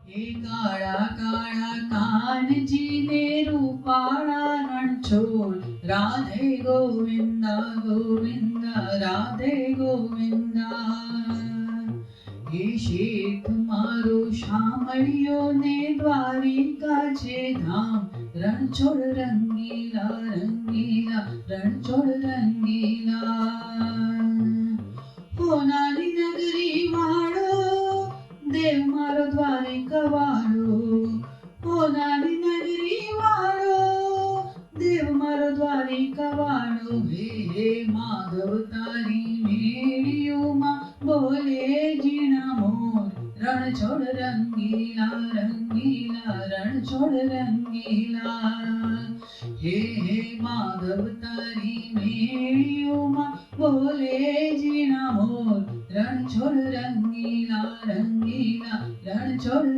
हे काळा काळा कानजीने रूपाळा रणछोड राधे गोविंदा गोविंदा राधे गोविंदा हे શેઠ મારો શામળિયો ને દ્વારિકા છે ધામ રણછોડ રંગીલા રંગીલા રણછોડ રંગીલા હોનાની નગરી વાળો દેવ મારો દ્વારિકા વાળો હોનાની નગરી વાળો દેવ મારો દ્વારિકા વાળો હે હે માધવ તારી મેળીઓમાં બોલે જીણા મોર રણછોડ રંગીલા રંગીલા રણછોડ રંગીલા હે હે માધવ તારી મેળીઓમાં બોલે જીણા મોર રણછોડ રંગીલા રંગીલા રણછોડ